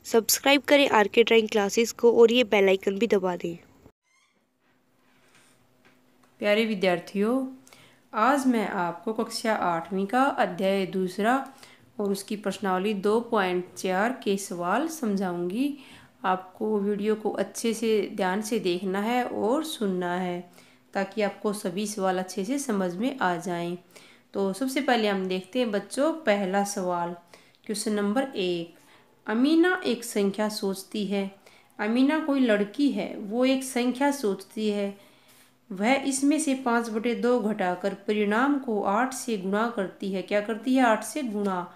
Subscribe करें are के drawing classes को और ये बेल आइकन भी दबा दें। प्यारे विद्यार्थियों, आज मैं आपको कक्षा 8वीं का अध्याय दूसरा और उसकी प्रश्नावली 2.4 के सवाल समझाऊंगी। आपको वीडियो को अच्छे से ध्यान से देखना है और सुनना है ताकि आपको सभी सवाल अच्छे से समझ में आ जाएं। तो सबसे पहले हम देखते हैं बच्चों, पहला सवाल क्वेश्चन नंबर 1। अमीना एक संख्या सोचती है। अमीना कोई लड़की है, वो एक संख्या सोचती है। वह इसमें से 5/2 घटाकर परिणाम को 8 से गुणा करती है। क्या करती है? 8 से गुणा।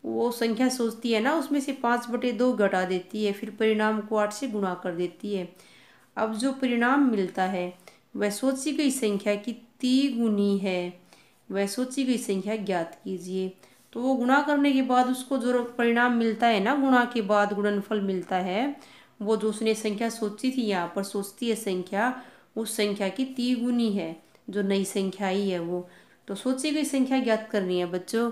वो संख्या सोचती है ना, उसमें से 5/2 घटा देती है, फिर परिणाम को 8 से गुणा कर देती है। अब जो परिणाम मिलता है वह सोची गई संख्या की तिगुनी है। वह सोची गई संख्या ज्ञात कीजिए। तो वो गुणा करने के बाद उसको जो परिणाम मिलता है ना, गुणा के बाद गुणनफल मिलता है, वो जो उसने संख्या सोची थी, यहाँ पर सोचती है संख्या, उस संख्या की तिगुनी है, जो नई संख्या आई है वो। तो सोची गई संख्या ज्ञात करनी है बच्चों।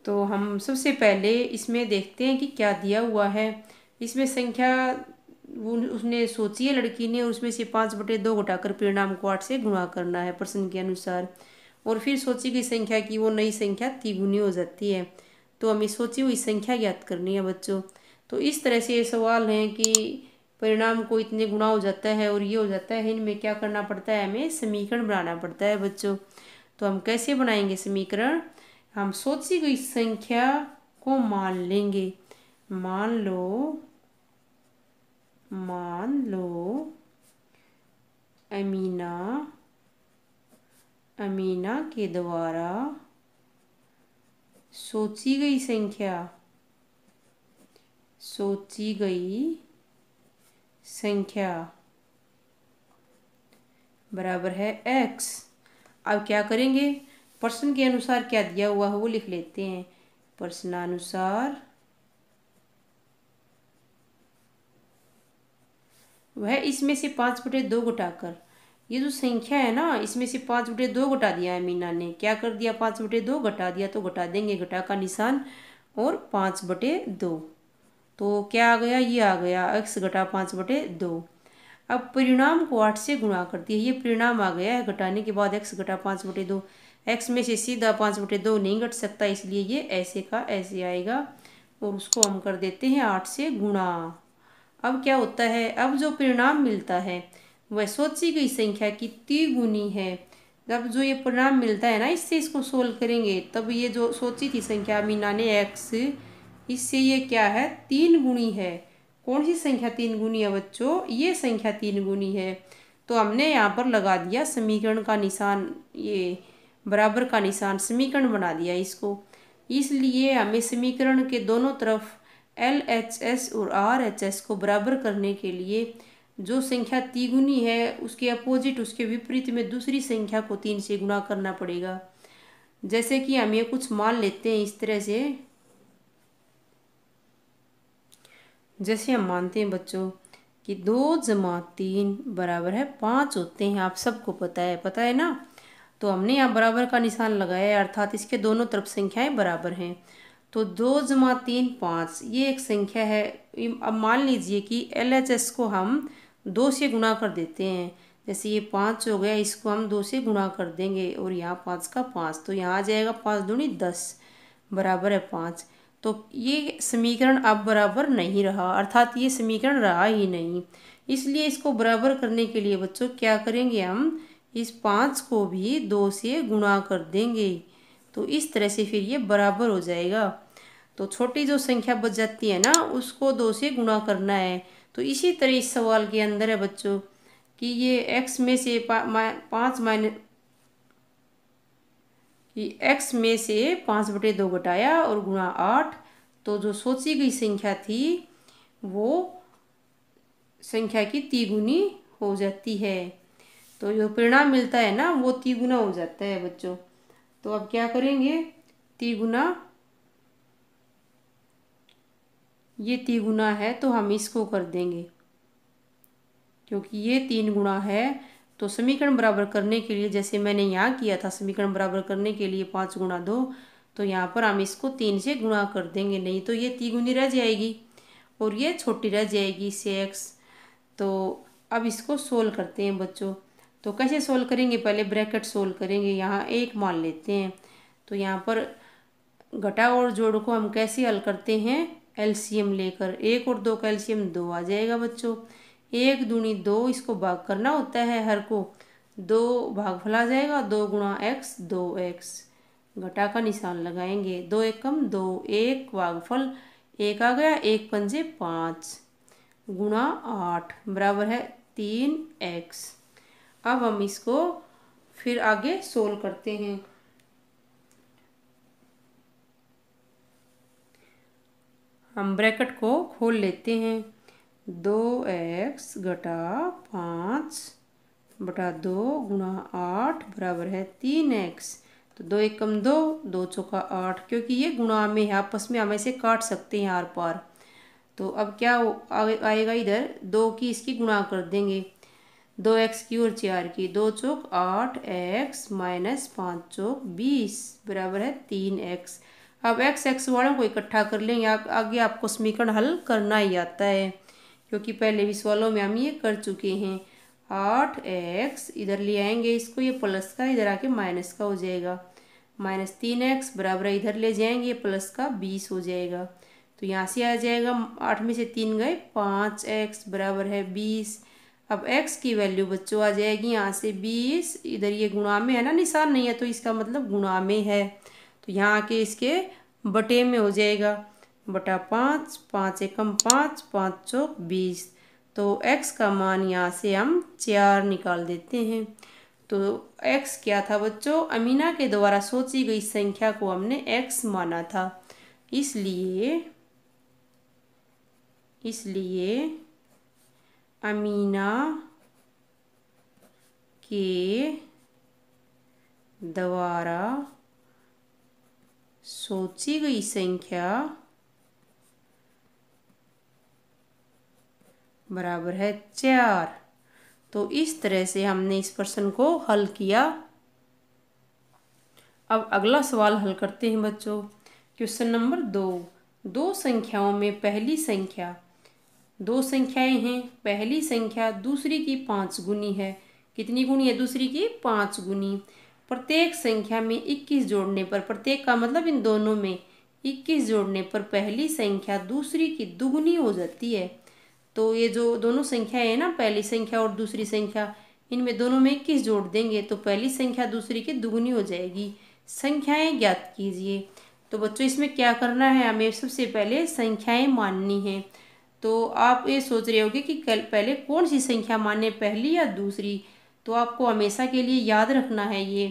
तो हम सबसे पहले इसमें देखते हैं कि क्या दिया हुआ है। इसमें संख्या वो उसने सोची है लड़की ने, और उसमें से 5/2 घटाकर परिणाम को 8 से गुणा करना है प्रश्न के अनुसार। और फिर सोची गई संख्या की वो नई संख्या तिगुनी हो जाती है। तो हमें सोची हुई संख्या ज्ञात करनी है बच्चों। तो इस तरह से ये सवाल हैं कि परिणाम को इतने गुणा हो जाता है और ये हो जाता है, इनमें क्या करना पड़ता है? हमें समीकरण बनाना पड़ता है बच्चों। तो हम कैसे बनाएंगे समीकरण? हम सोची गई संख्या को मान लेंगे। मान लो अमीना के द्वारा सोची गई संख्या बराबर है x। अब क्या करेंगे? प्रश्न के अनुसार क्या दिया हुआ है वो लिख लेते हैं। प्रश्नानुसार वह इसमें से 5/2 घटाकर, ये जो संख्या है ना, इसमें से 5/2 घटा दिया है मीना ने। क्या कर दिया? 5/2 घटा दिया। तो घटा देंगे, घटा का निशान और 5/2। तो क्या आ गया? ये आ गया x घटा 5/2। अब परिणाम को 8 से गुणा करती है। ये परिणाम आ गया है घटाने के बाद x घटा 5/2। x में से सीधा 5/2 नहीं घट सकता, इसलिए ये ऐसे का ऐसे आएगा और उसको हम कर देते हैं 8 से गुणा। अब क्या होता है? अब जो परिणाम मिलता है वह सोची गई संख्या की तिगुनी है। जब जो ये परिणाम मिलता है ना, इससे इसको सोल्व करेंगे, तब ये जो सोची थी संख्या मीना ने x, इससे ये क्या है? 3 गुणी है। कौन सी संख्या 3 गुनी है बच्चों? ये संख्या 3 गुनी है। तो हमने यहाँ पर लगा दिया समीकरण का निशान, ये बराबर का निशान, समीकरण बना दिया इसको। इसलिए हमें समीकरण के दोनों तरफ LHS और RHS को बराबर करने के लिए जो संख्या तिगुनी है उसके अपोजिट, उसके विपरीत में दूसरी संख्या को 3 से गुणा करना पड़ेगा। जैसे कि हम ये कुछ मान लेते हैं इस तरह से। जैसे हम मानते हैं बच्चों कि 2 + 3 बराबर है 5 होते हैं। आप सबको पता है ना। तो हमने यहाँ बराबर का निशान लगाया है, अर्थात इसके दोनों तरफ संख्याएं बराबर हैं। तो 2 + 3 5, ये एक संख्या है। अब मान लीजिए कि LHS को हम 2 से गुणा कर देते हैं। जैसे ये 5 हो गया, इसको हम 2 से गुणा कर देंगे और यहाँ 5 का 5, तो यहाँ आ जाएगा 5 दूनी 10 बराबर है 5। तो ये समीकरण अब बराबर नहीं रहा, अर्थात ये समीकरण रहा ही नहीं। इसलिए इसको बराबर करने के लिए बच्चों क्या करेंगे? हम इस 5 को भी 2 से गुणा कर देंगे। तो इस तरह से फिर ये बराबर हो जाएगा। तो छोटी जो संख्या बच जाती है ना, उसको 2 से गुणा करना है। तो इसी तरह इस सवाल के अंदर है बच्चों कि ये x में से 5 माइनस कि x में से 5/2 घटाया और गुणा 8। तो जो सोची गई संख्या थी वो संख्या की तिगुनी हो जाती है। तो जो परिणाम मिलता है ना, वो तिगुना हो जाता है बच्चों। तो अब क्या करेंगे? तिगुना, ये तिगुना है तो हम इसको कर देंगे, क्योंकि ये 3 गुणा है। तो समीकरण बराबर करने के लिए, जैसे मैंने यहाँ किया था, समीकरण बराबर करने के लिए 5 × 2, तो यहाँ पर हम इसको 3 से गुणा कर देंगे, नहीं तो ये तिगुनी रह जाएगी और ये छोटी रह जाएगी इससे x। तो अब इसको सोल्व करते हैं बच्चों। तो कैसे सोल्व करेंगे, पहले ब्रैकेट सोल्व करेंगे, यहाँ 1 मान लेते हैं। तो यहाँ पर घटा और जोड़ को हम कैसे हल करते हैं, एलसीएम लेकर। 1 और 2 का एलसीएम 2 आ जाएगा बच्चों। 1 दूनी 2, इसको भाग करना होता है हर को, 2 भागफल आ जाएगा, 2 गुणा x 2x। घटा का निशान लगाएंगे, 2 एकम 2, 1 भागफल 1 आ गया, 1 पंजे 5 गुणा 8 बराबर है 3x। अब हम इसको फिर आगे सोल्व करते हैं। हम ब्रैकेट को खोल लेते हैं। 2x घटा 5 बटा 2 गुणा 8 बराबर है 3x। तो 2 एकम 2, 2 चौका 8, क्योंकि ये गुणा में है, आपस में हम ऐसे काट सकते हैं आर पार। तो अब क्या आएगा, इधर 2 की इसकी गुणा कर देंगे, 2x की और 4 की, 2 चौक 8x माइनस 5 चौक 20 बराबर है 3x। अब x वालों को इकट्ठा कर लेंगे। आगे आपको समीकरण हल करना ही आता है, क्योंकि पहले भी सवालों में हम ये कर चुके हैं। 8x इधर ले आएंगे, इसको ये प्लस का इधर आके माइनस का हो जाएगा, माइनस 3x बराबर है, इधर ले जाएंगे प्लस का 20 हो जाएगा। तो यहाँ से आ जाएगा 8 में से 3 गए 5x बराबर है 20। अब x की वैल्यू बच्चों आ जाएगी यहाँ से 20, इधर ये गुणा में है ना, निशान नहीं है तो इसका मतलब गुणा में है, तो यहाँ आके इसके बटे में हो जाएगा, बटा 5, 5 एकम 5, 5 चौक 20। तो x का मान यहाँ से हम 4 निकाल देते हैं। तो x क्या था बच्चों, अमीना के द्वारा सोची गई संख्या को हमने x माना था, इसलिए अमीना के द्वारा सोची गई संख्या बराबर है 4। तो इस तरह से हमने इस प्रश्न को हल किया। अब अगला सवाल हल करते हैं बच्चों। Question number 2। दो संख्याओं में पहली संख्या, दो संख्याएं हैं, पहली संख्या दूसरी की 5 गुनी है। कितनी गुनी है, दूसरी की 5 गुनी। प्रत्येक संख्या में 21 जोड़ने पर, प्रत्येक का मतलब इन दोनों में 21 जोड़ने पर पहली संख्या दूसरी की दुगुनी हो जाती है। तो ये जो दोनों संख्याएं हैं ना, पहली संख्या और दूसरी संख्या, इनमें दोनों में 21 जोड़ देंगे तो पहली संख्या दूसरी की दुगुनी हो जाएगी। संख्याएं ज्ञात कीजिए। तो बच्चों इसमें क्या करना है, हमें सबसे पहले संख्याएं माननी है। तो आप ये सोच रहे होगे कि पहले कौन सी संख्या माने, पहली या दूसरी। तो आपको हमेशा के लिए याद रखना है ये,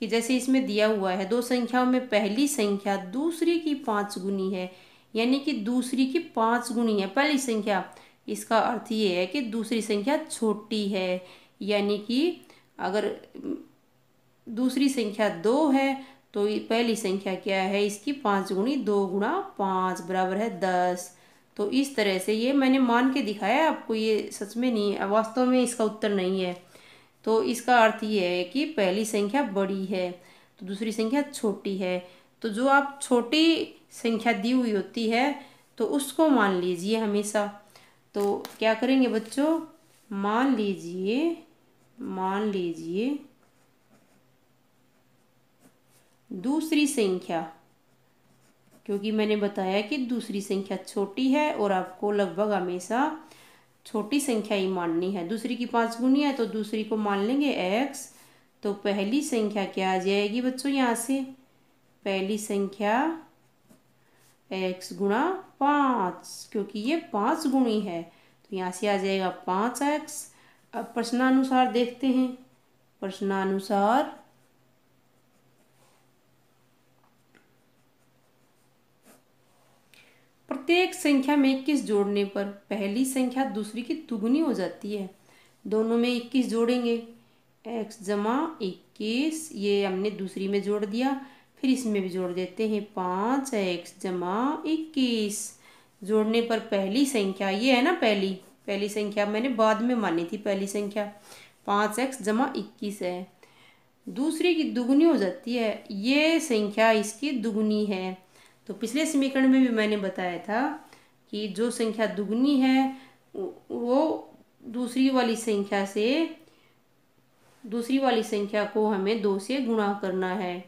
कि जैसे इसमें दिया हुआ है दो संख्याओं में पहली संख्या दूसरी की 5 गुनी है, यानी कि दूसरी की 5 गुनी है पहली संख्या। इसका अर्थ ये है कि दूसरी संख्या छोटी है, यानी कि अगर दूसरी संख्या 2 है तो पहली संख्या क्या है, इसकी 5 गुनी, 2 गुणा 5 बराबर है 10। तो इस तरह से ये मैंने मान के दिखाया है आपको, ये सच में नहीं, वास्तव में इसका उत्तर नहीं है। तो इसका अर्थ ये है कि पहली संख्या बड़ी है तो दूसरी संख्या छोटी है। तो जो आप छोटी संख्या दी हुई होती है तो उसको मान लीजिए हमेशा। तो क्या करेंगे बच्चों, मान लीजिए दूसरी संख्या, क्योंकि मैंने बताया कि दूसरी संख्या छोटी है और आपको लगभग हमेशा छोटी संख्या ही माननी है। दूसरी की 5 गुनी है तो दूसरी को मान लेंगे x। तो पहली संख्या क्या आ जाएगी बच्चों, यहाँ से पहली संख्या x गुणा 5, क्योंकि ये 5 गुणी है तो यहाँ से आ जाएगा 5x। अब प्रश्नानुसार देखते हैं। प्रश्नानुसार प्रत्येक संख्या में 21 जोड़ने पर पहली संख्या दूसरी की दुगुनी हो जाती है। दोनों में 21 जोड़ेंगे, x जमा 21, ये हमने दूसरी में जोड़ दिया, फिर इसमें भी जोड़ देते हैं 5x जमा 21। जोड़ने पर पहली संख्या ये है ना, पहली संख्या मैंने बाद में मानी थी, पहली संख्या 5x जमा 21 है। दूसरी की दुगनी हो जाती है, ये संख्या इसकी दुगनी है। तो पिछले समीकरण में भी मैंने बताया था कि जो संख्या दुगनी है वो दूसरी वाली संख्या को हमें 2 से गुणा करना है।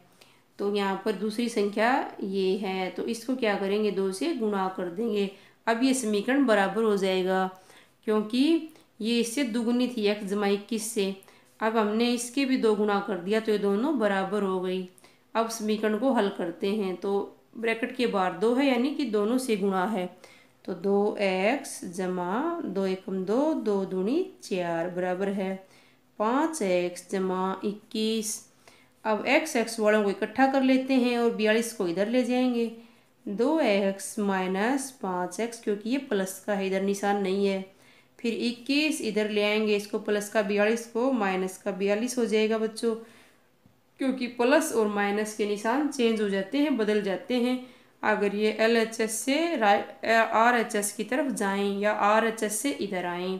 तो यहाँ पर दूसरी संख्या ये है, तो इसको क्या करेंगे, 2 से गुणा कर देंगे। अब ये समीकरण बराबर हो जाएगा, क्योंकि ये इससे दुगनी थी x जमा 21 से। अब हमने इसके भी 2 गुणा कर दिया, तो ये दोनों बराबर हो गई। अब समीकरण को हल करते हैं, तो ब्रैकेट के बाहर 2 है, यानी कि दोनों से गुणा है। तो 2x जमा 2 एकम 2, 2 दूनी 4 बराबर है 5x जमा 21। अब x वालों को इकट्ठा कर लेते हैं और 42 को इधर ले जाएंगे। 2x माइनस 5x, क्योंकि ये प्लस का है, इधर निशान नहीं है। फिर 21 इधर ले आएंगे, इसको प्लस का 42 को माइनस का 42 हो जाएगा बच्चों, क्योंकि प्लस और माइनस के निशान चेंज हो जाते हैं, बदल जाते हैं। अगर ये LHS से RHS की तरफ जाएं या RHS से इधर आएं,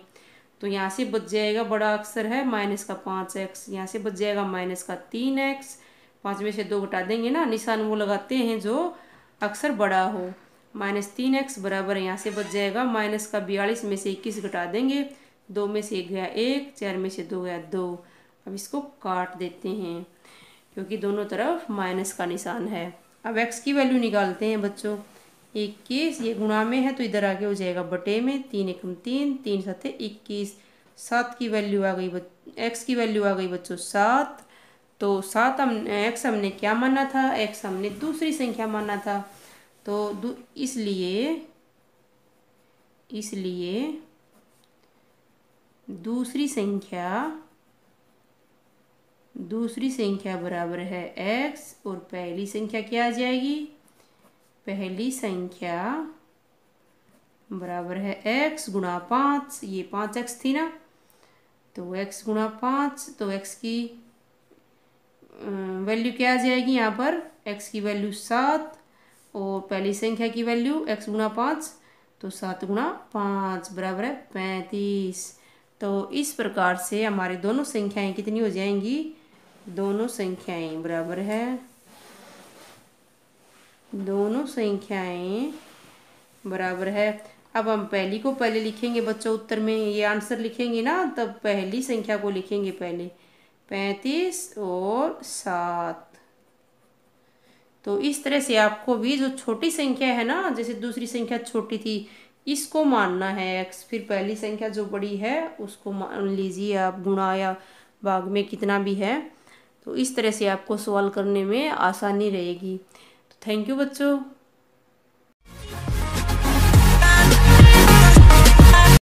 तो यहाँ से बच जाएगा, बड़ा अक्षर है माइनस का 5x, यहाँ से बच जाएगा माइनस का 3x। 5 में से 2 घटा देंगे ना, निशान वो लगाते हैं जो अक्षर बड़ा हो। माइनस 3x बराबर यहाँ से बच जाएगा माइनस का 42 में से 21 घटा देंगे, 2 में से 1 गया 1, 4 में से 2 गया 2। अब इसको काट देते हैं, क्योंकि दोनों तरफ माइनस का निशान है। अब x की वैल्यू निकालते हैं बच्चों। 21 ये गुणा में है, तो इधर आगे हो जाएगा बटे में, 3 एकम 3, 3 7 21। 7 की वैल्यू आ गई, x की वैल्यू आ गई बच्चों 7। तो 7 x हमने क्या माना था, x हमने दूसरी संख्या माना था। तो इसलिए दूसरी संख्या बराबर है x, और पहली संख्या क्या आ जाएगी, पहली संख्या बराबर है x गुणा 5। ये 5x थी ना, तो x गुणा 5, तो x की वैल्यू क्या आ जाएगी, यहाँ पर x की वैल्यू 7 और पहली संख्या की वैल्यू x गुणा 5, तो 7 गुणा 5 बराबर है 35। तो इस प्रकार से हमारी दोनों संख्याएं कितनी हो जाएंगी, दोनों संख्याएं बराबर है। अब हम पहली को पहले लिखेंगे बच्चों, उत्तर में ये आंसर लिखेंगे ना, तब पहली संख्या को लिखेंगे पहले, 35 और 7। तो इस तरह से आपको भी जो छोटी संख्या है ना, जैसे दूसरी संख्या छोटी थी, इसको मानना है x, फिर पहली संख्या जो बड़ी है उसको मान लीजिए आप, गुणा या भाग में कितना भी है। तो इस तरह से आपको सवाल करने में आसानी रहेगी। तो थैंक यू बच्चों।